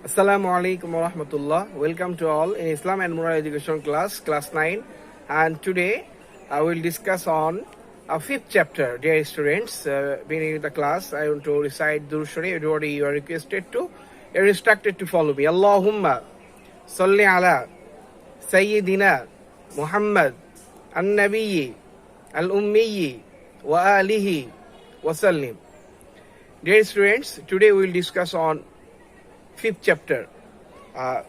Assalamu alaikum wa rahmatullah. Welcome to all in Islam and Moral Education class 9. And today I will discuss on a fifth chapter. Dear students, beginning the class, I want to recite Durud Sharif. Everybody, you are you're instructed to follow me. Allahumma salli ala Sayyidina Muhammad al-Nabiyyi al-Ummiyyi wa alihi wa sallim. Dear students, today we will discuss on fifth chapter.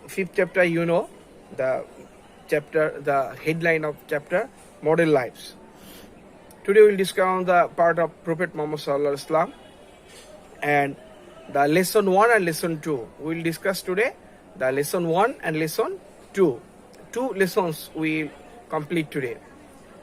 Fifth chapter, you know, the headline of chapter, model lives. Today we'll discuss on the part of Prophet Muhammad Sallallahu Alaihi Wasallam and the lesson 1 and lesson 2. We'll discuss today the lesson 1 and lesson 2. Two lessons we'll complete today.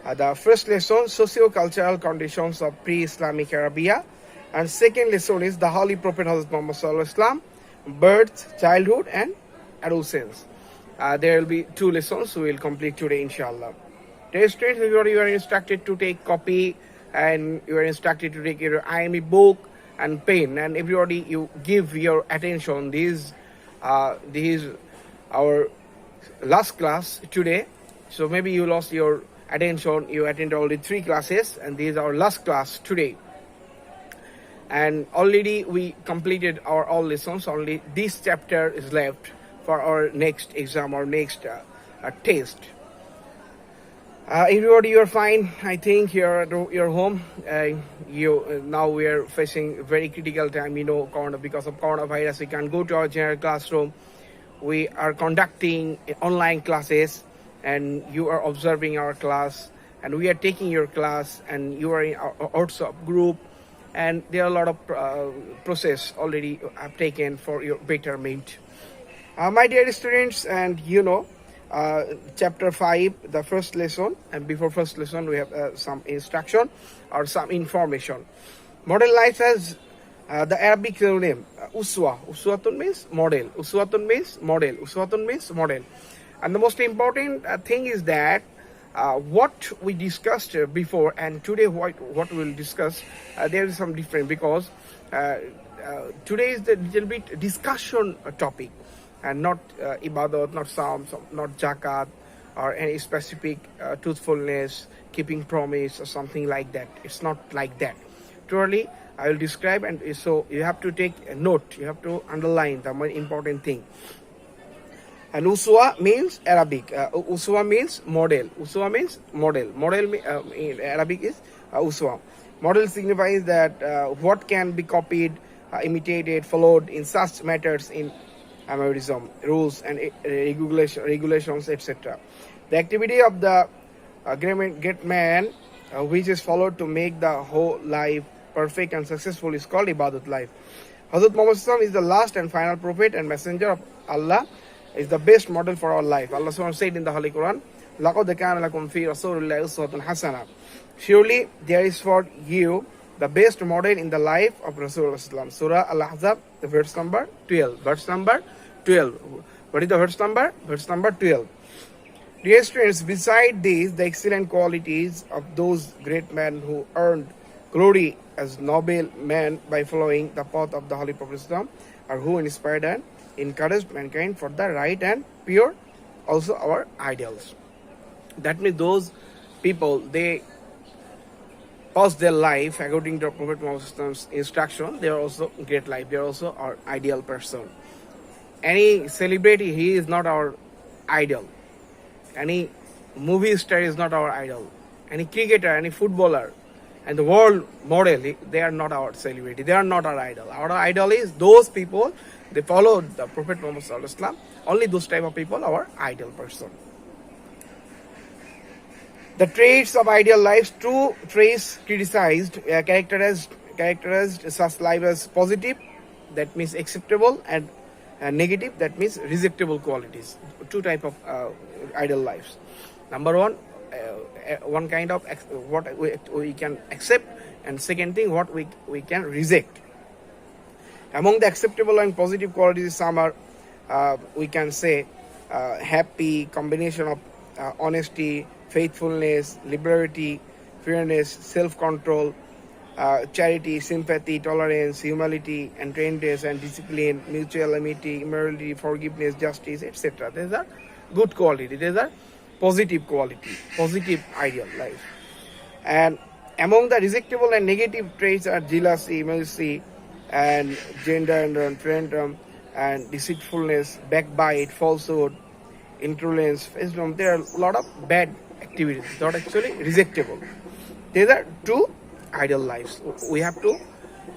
The first lesson, Socio-Cultural Conditions of Pre-Islamic Arabia, and second lesson is the Holy Prophet Hazrat Muhammad Sallallahu Alaihi Wasallam, birth, childhood and adolescence. There will be two lessons we will complete today, inshallah. Dear students, you are instructed to take copy and you are instructed to take your IME book and pen, and everybody you give your attention. This is our last class today, so maybe you lost your attention. You attended only 3 classes and this is our last class today. And already we completed our all lessons. Only this chapter is left for our next exam or next test. Everybody, you're fine. I think you're at your home. Now we are facing very critical time. You know, because of coronavirus, we can't go to our general classroom. We are conducting online classes, and you are observing our class, and we are taking your class, and you are in our WhatsApp group. And there are a lot of process already I've taken for your betterment. My dear students, and you know, chapter 5, the first lesson, and before first lesson we have some instruction or some information. Model life has the Arabic name Uswa. Uswatun means model. Uswatun means model. Uswatun means model. And the most important thing is that what we discussed before and today what we'll discuss, there is some difference because today is the little bit discussion topic and not Ibadat, not Sawm, not Zakat or any specific truthfulness, keeping promise or something like that. It's not like that. Truly, I will describe, and so you have to take a note, you have to underline the more important thing. And Uswa means Arabic. Uswa means model. Uswa means model. Model in Arabic is Uswa. Model signifies that what can be copied, imitated, followed in such matters in Amarism, rules and regulations, etc. The activity of the great man, which is followed to make the whole life perfect and successful, is called Ibadat life. Hazrat Muhammad is the last and final prophet and messenger of Allah, is the best model for our life. Allah SWT said in the Holy Quran, لَقَدْ كَانَ لَكُمْ فِي رَسُولِ اللَّهِ أُسْوَةٌ حَسَنَةٌ. Surely there is for you the best model in the life of Rasulullah. Surah Al-Ahzab, the verse number 12. Verse number 12. What is the verse number? Verse number 12. Dear students, beside these, the excellent qualities of those great men who earned glory as noble men by following the path of the Holy Prophet, or who inspired and encouraged mankind for the right and pure, also our ideals. That means those people, they pass their life according to Prophet Muhammad's instruction. They are also great life. They are also our ideal person. Any celebrity, he is not our idol. Any movie star is not our idol. Any cricketer, any footballer, and the world model, they are not our celebrity. They are not our idol. Our idol is those people, they followed the Prophet Muhammad Sallallahu Alaihi Wasallam. Only those type of people are our ideal person. The traits of ideal life, two traits criticized, characterized such life as positive, that means acceptable, and negative, that means rejectable qualities. Two type of ideal lives. Number one, one kind of what we can accept, and second thing, what we can reject. Among the acceptable and positive qualities, some are, we can say, happy, combination of honesty, faithfulness, liberty, fairness, self-control, charity, sympathy, tolerance, humility, and kindness and discipline, mutual amity, morality, forgiveness, justice, etc. These are good quality. These are positive quality, positive ideal life. And among the rejectable and negative traits are jealousy, mercy, and gender and referendum, and deceitfulness, backbite, falsehood, intolerance, wisdom. There are a lot of bad activities, not actually rejectable. These are two ideal lives. We have to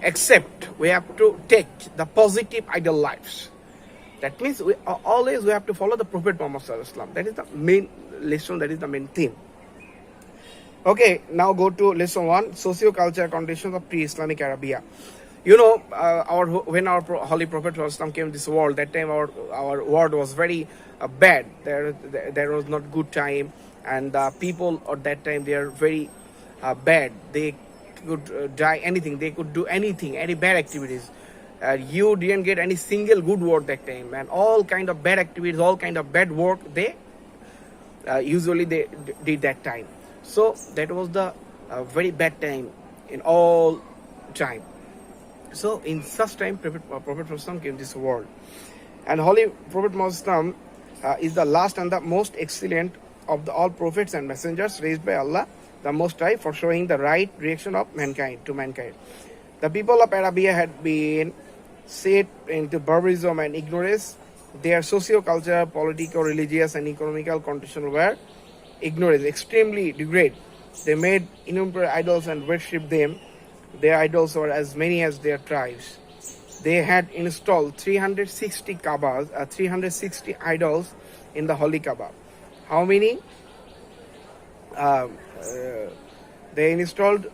accept, we have to take the positive ideal lives. That means we have to follow the Prophet Muhammad Sallallahu Alaihi Wasallam. That is the main lesson, that is the main theme. Okay, now go to lesson 1, socio-cultural conditions of pre-Islamic Arabia. You know, when our Holy Prophet Muhammad came to this world, that time our world was very bad. There was not good time, and the people at that time, they are very bad. They could die anything. They could do anything, any bad activities. You didn't get any single good work that time, and all kind of bad activities, all kind of bad work they usually they did that time. So that was the very bad time in all time. So in such time, Prophet Muhammad came to this world, and Holy Prophet Muhammad is the last and the most excellent of all prophets and messengers raised by Allah the Most High for showing the right direction of mankind to mankind. The people of Arabia had been set into barbarism and ignorance. Their socio-cultural, political, religious, and economical conditions were ignorance, extremely degraded. They made innumerable idols and worshipped them. Their idols were as many as their tribes. They had installed 360 idols in the Holy Kaaba. How many? They installed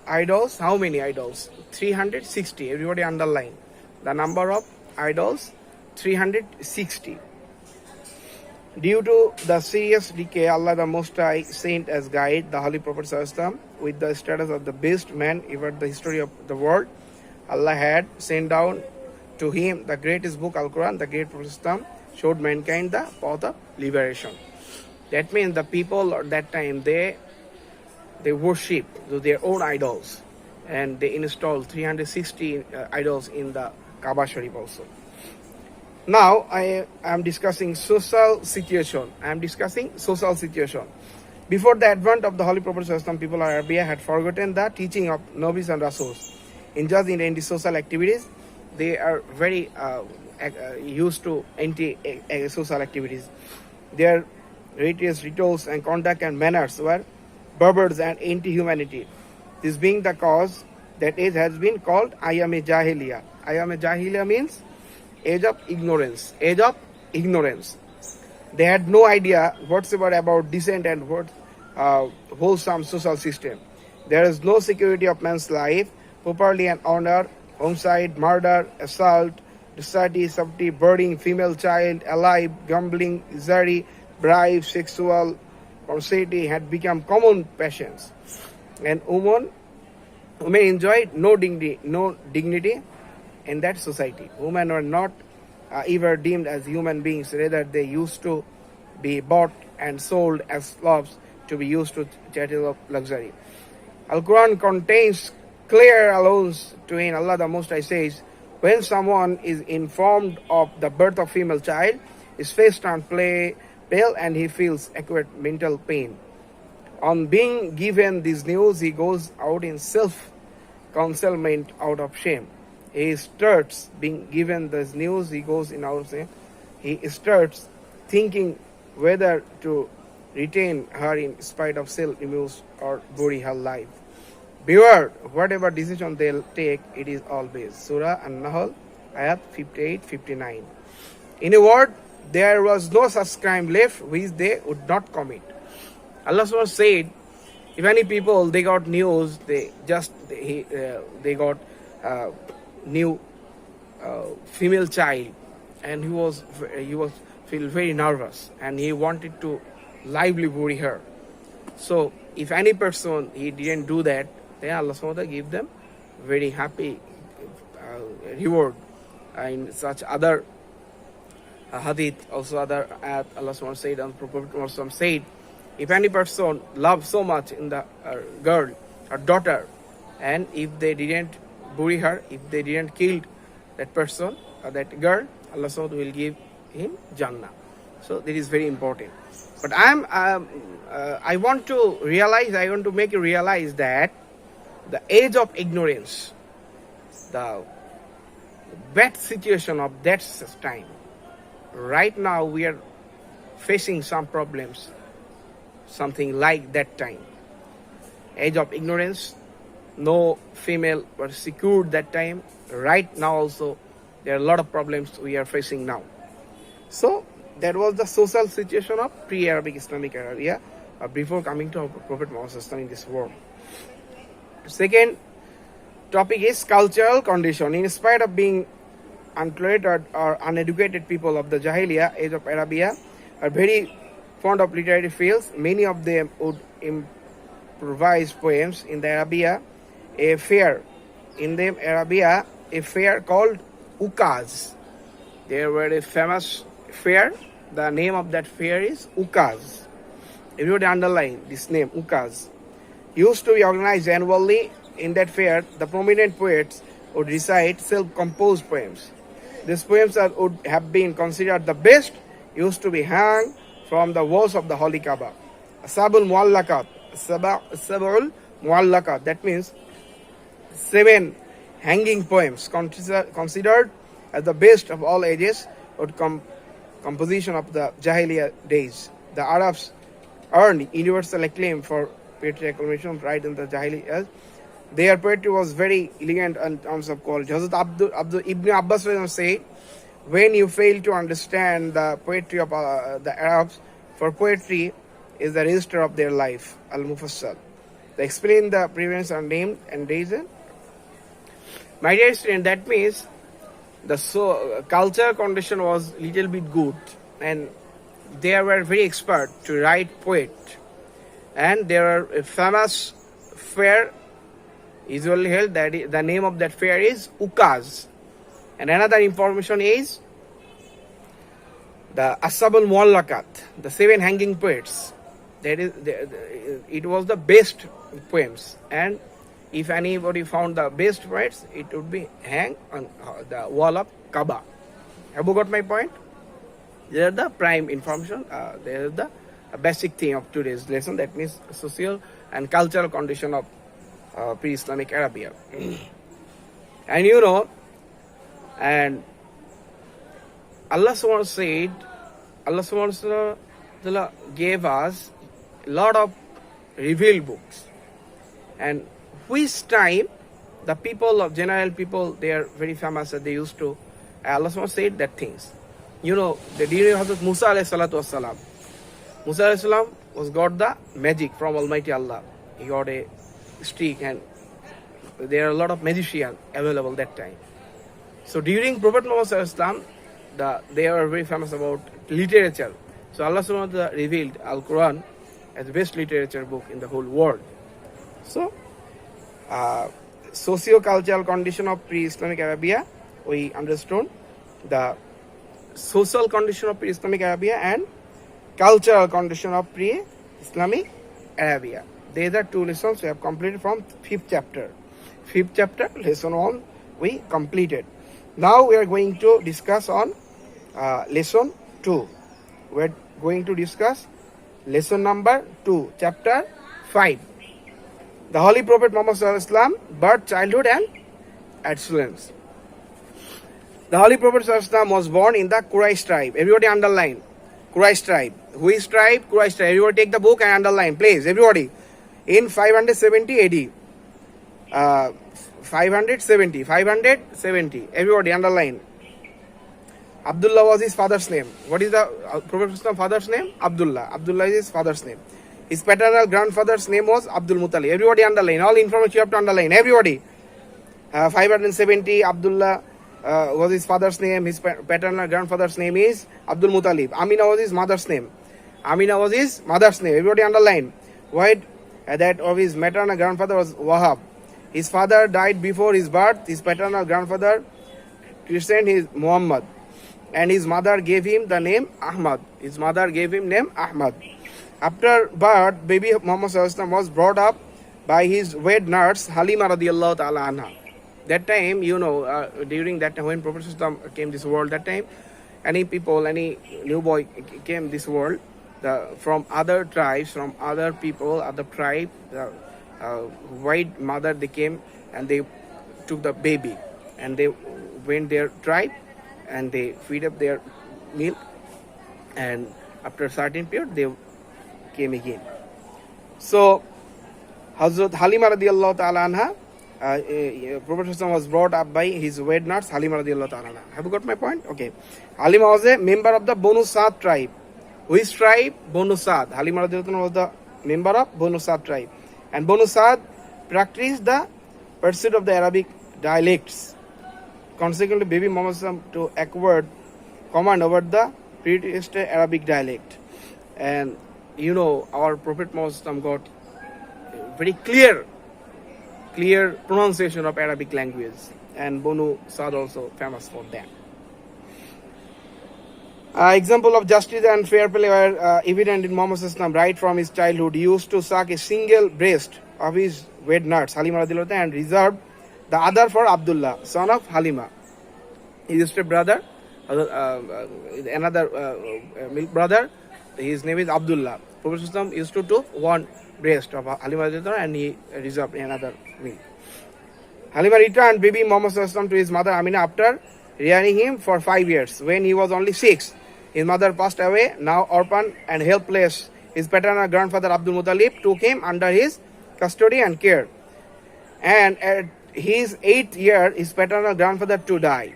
idols. How many idols? 360. Everybody underline the number of idols. 360. Due to the serious decay, Allah the Most High sent as guide the Holy Prophet ﷺ with the status of the best man ever in the history of the world. Allah had sent down to him the greatest book, Al-Quran. The great Prophet ﷺ showed mankind the path of liberation. That means the people at that time, they worship their own idols, and they installed 360 idols in the Kaaba Sharif also. Now I am discussing social situation. Before the advent of the Holy Prophet ﷺ, people of Arabia had forgotten the teaching of Nabis and Rasuls. Indulged in anti-social activities, they are very used to anti-social activities. Their religious rituals and conduct and manners were barbarous and anti-humanity. This being the cause that it has been called IME Jahiliya. IME Jahiliya means age of ignorance. Age of ignorance. They had no idea whatsoever about decent and wholesome social system. There is no security of man's life, property and honor, homicide, murder, assault, dishonesty, subtlety, burning female child, alive, gambling, usury, bribe, sexual promiscuity had become common passions. And women enjoyed no dignity in that society. Women were not ever deemed as human beings. Rather, they used to be bought and sold as slaves to be used to chattels of luxury. Al-Quran contains clear allowance to in Allah the Most High says, when someone is informed of the birth of female child, his face turns pale and he feels acute mental pain. On being given this news, he goes out in self-concealment out of shame. He starts being given this news, he goes in out of shame. He starts thinking whether to retain her in spite of self-remorse or bury her life. Beware, whatever decision they'll take, it is always. Surah An-Nahl, ayat 58-59. In a word, there was no such crime left which they would not commit. Allah SWT said, if any people, they got news, they got new female child, and he was feel very nervous, and he wanted to lively bury her. So if any person, he didn't do that, then Allah SWT give them very happy reward. In such other hadith, also other ayat, Allah SWT said, and Prophet Muhammad said, if any person loves so much in the girl or daughter, and if they didn't bury her, if they didn't kill that person or that girl, Allah SWT will give him Jannah. So that is very important. But I want to make you realize that the age of ignorance, the bad situation of that time, right now we are facing some problems, something like that time. Age of ignorance, no female were secured that time. Right now also, there are a lot of problems we are facing now. So, that was the social situation of pre-Arabic Islamic Arabia before coming to Prophet Muhammad in this world. Second topic is cultural condition. In spite of being unclothed or uneducated people of the Jahiliyyah, age of Arabia, are very fond of literary fields. Many of them would improvise poems in the Arabia, a fair called Ukaz. There were a famous fair. The name of that fair is Ukaz. Everybody underline this name, Ukaz. Used to be organized annually. In that fair, the prominent poets would recite self-composed poems. These poems would have been considered the best, used to be hung from the walls of the Holy Kaaba. Sabul Muallakat, Sabul Muallakat, that means 7 hanging poems considered as the best of all ages, would composition of the Jahiliyyah days. The Arabs earned universal acclaim for poetry acclamation right in the Jahiliyyah. Their poetry was very elegant in terms of quality. Hazrat Ibn Abbas said, when you fail to understand the poetry of the Arabs, for poetry is the register of their life, Al-Mufassal. They explain the previous and name and days. My dear student, that means the culture condition was little bit good, and they were very expert to write poet. And there are a famous fair usually held, that the name of that fair is Ukaz. And another information is the Asabul Muallakat, the 7 hanging poets. It was the best poems, and if anybody found the best poets, it would be hang on the wall of Kaaba. Have you got my point? There are the prime information. There is the basic thing of today's lesson. That means social and cultural condition of pre-Islamic Arabia. And you know, and Allah SWT gave us a lot of revealed books. And which time the people of general people, they are very famous that they used to, Allah SWT said that things. You know, the deity of Hazrat Musa alayhi salatu wassalam. Musa alayhi salam got the magic from Almighty Allah. He got a stick, and there are a lot of magicians available that time. So during Prophet Muhammad sallallahu alaihi wasallam, they are very famous about literature. So Allah subhanahu wa ta'ala revealed Al-Quran as the best literature book in the whole world. So, socio-cultural condition of pre-Islamic Arabia, we understood the social condition of pre-Islamic Arabia and cultural condition of pre-Islamic Arabia. These are 2 lessons we have completed from 5th chapter. 5th chapter, lesson 1, we completed. Now we are going to discuss on lesson 2. We are going to discuss lesson number 2, chapter 5. The Holy Prophet Muhammad sallallahu alaihi wasallam, birth, childhood and adolescence. The Holy Prophet sallallahu alaihi wasallam was born in the Quraysh tribe. Everybody underline. Quraysh tribe. Who is tribe? Quraysh tribe. Everybody take the book and underline. Please, everybody. In 570 AD. 570. Everybody underline. Abdullah was his father's name. What is the Prophet's father's name? Abdullah. Abdullah is his father's name. His paternal grandfather's name was Abdul Muttalib. Everybody underline. All information you have to underline. Everybody. 570, Abdullah was his father's name. His paternal grandfather's name is Abdul Muttalib. Amina was his mother's name. Everybody underline. Why? That of his maternal grandfather was Wahab. His father died before his birth. His paternal grandfather christened his Muhammad, and his mother gave him the name Ahmad. After birth, baby Muhammad was brought up by his wed nurse Halima radiallahu ta'ala anha. That time, during that time when Prophet came this world, that time any people, any new boy came this world, from other tribes, from other people, other tribe, the white mother, they came and they took the baby and they went their tribe and they feed up their milk, and after a certain period they came again. So Hazrat Halima radiallahu ta'ala anha, Prophet was brought up by his wed nurse Halima radiallahu ta'ala anha. Have you got my point? Okay. Halima was a member of the Banu Sa'd tribe. Which tribe? Banu Sa'd. Halima radiallahu anha was the member of Banu Sa'd tribe. And Banu Sa'd practiced the pursuit of the Arabic dialects. Consequently, Baby Muhammad to acquired command over the Pre-Islamic Arabic dialect. And our Prophet Muhammad got very clear pronunciation of Arabic language, and Banu Sa'd also famous for that. Example of justice and fair play were evident in Muhammad right from his childhood. He used to suck a single breast of his wed nurse Halima radiallahu anha and reserved the other for Abdullah, son of Halima. He used a brother, another milk brother. His name is Abdullah. Prophet used to took one breast of Halima radiallahu anha and he reserved another milk. Halima returned baby Muhammad to his mother Amina after rearing him for 5 years. When he was only 6, his mother passed away. Now orphan and helpless, his paternal grandfather Abdul Muttalib took him under his custody and care. And at his 8th year, his paternal grandfather too died.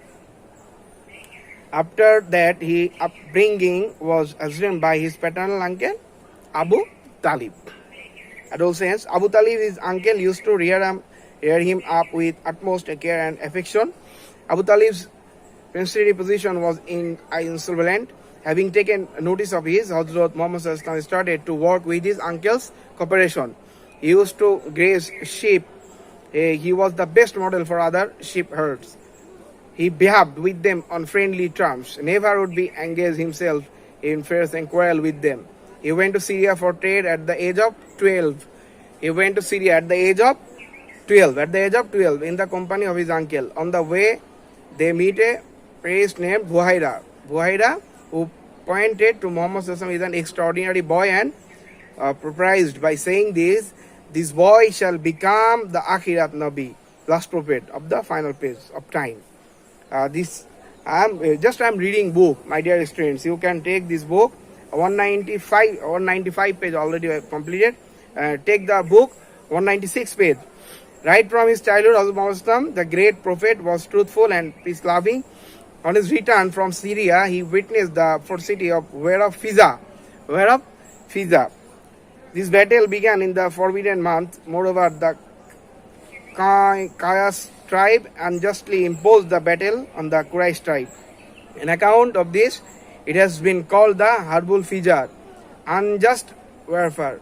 After that, his upbringing was assumed by his paternal uncle Abu Talib. Adolescence, Abu Talib, his uncle, used to rear him up with utmost care and affection. Abu Talib's princely position was insolvent. Having taken notice of his, Hazrat Muhammad started to work with his uncle's cooperation. He used to graze sheep. He was the best model for other sheep herds. He behaved with them on friendly terms, never would be engaged himself in affairs and quarrel with them. He went to Syria for trade at the age of 12. At the age of 12, in the company of his uncle. On the way, they meet a priest named Buhaira, who pointed to Muhammad is an extraordinary boy and proposed by saying this boy shall become the Akhirat Nabi, last prophet of the final page of time. I'm reading book, my dear students. You can take this book, 195 page already I have completed. Take the book, 196 page. Right from his childhood, Hazrat Muhammad, the great prophet, was truthful and peace-loving. On his return from Syria, he witnessed the ferocity of War of Fiza. This battle began in the forbidden month. Moreover, the Qais tribe unjustly imposed the battle on the Quraysh tribe. In account of this, it has been called the Harbul Fijar, unjust warfare.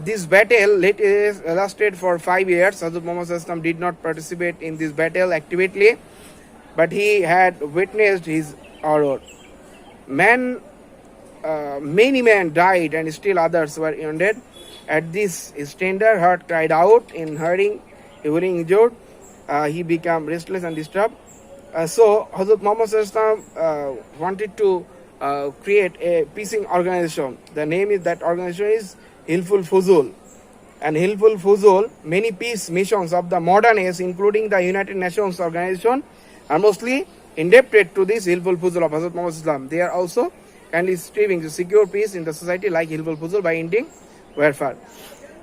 This battle lasted for 5 years. Hazrat Muhammad did not participate in this battle actively, but he had witnessed his horror. Many men died and still others were wounded. At this, his tender heart cried out in hearing injured. He became restless and disturbed. So Hazrat Muhammad wanted to create a peacing organization. The name of that organization is Hilful Fuzul. And Hilful Fuzul, many peace missions of the modern age, including the United Nations organization, are mostly indebted to this Hilful Fuzul of Hazrat Muhammad. They are also kindly striving to secure peace in the society like Hilful Fuzul by ending warfare.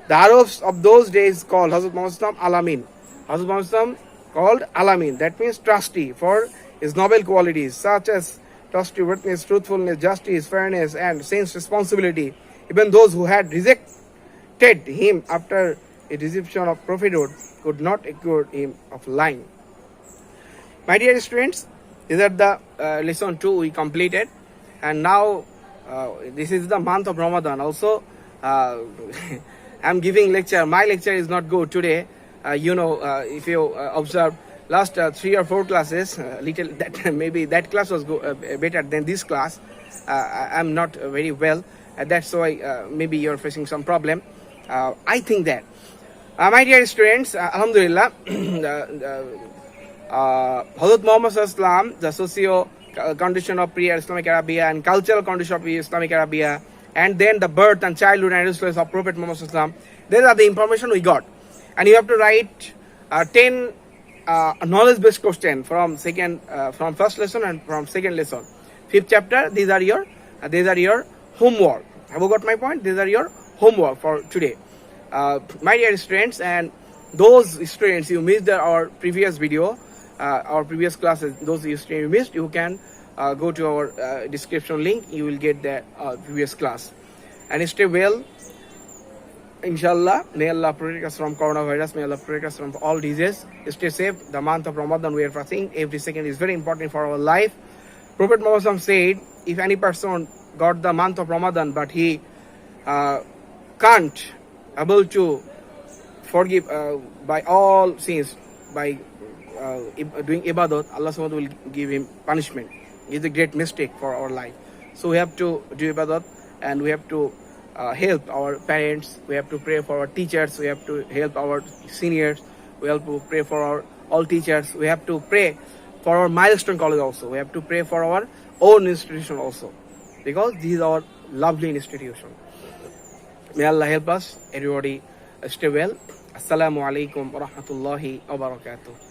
The Arabs of those days called Hazrat Muhammad Alamin. Hazrat Muhammad called Alamin, that means trusty, for his noble qualities such as trustworthiness, truthfulness, justice, fairness, and sense responsibility. Even those who had rejected him after a reception of prophethood could not accuse him of lying. My dear students, these are the lesson 2 we completed, and now this is the month of Ramadan. Also, I'm giving lecture. My lecture is not good today. If you observe last 3 or 4 classes, maybe that class was better than this class. I'm not very well. That's why maybe you're facing some problem. I think that. My dear students, Alhamdulillah, Hazrat Muhammad Sallallahu the socio condition of pre-Islamic Arabia and cultural condition of Islamic Arabia, and then the birth and childhood and adolescence of Prophet Muhammad Sallallahu. These are the information we got, and you have to write 10 knowledge-based questions from first lesson and from second lesson, 5th chapter. These are your homework. Have you got my point? These are your homework for today. My dear students, and those students you missed our previous video, our previous classes, those students you missed, you can go to our description link. You will get the previous class. And stay well, inshallah. May Allah protect us from coronavirus. May Allah protect us from all diseases. Stay safe. The month of Ramadan we are fasting. Every second is very important for our life. Prophet Muhammad said, if any person got the month of Ramadan but he can't able to forgive by all sins by doing Ibadat, Allah subhanahu will give him punishment. It's a great mistake for our life. So we have to do Ibadat, and we have to help our parents. We have to pray for our teachers. We have to help our seniors. We have to pray for our all teachers. We have to pray for our Milestone college also. We have to pray for our own institution also, because this is our lovely institution. May Allah help us. Everybody stay well. Assalamu alaikum wa rahmatullahi wa barakatuh.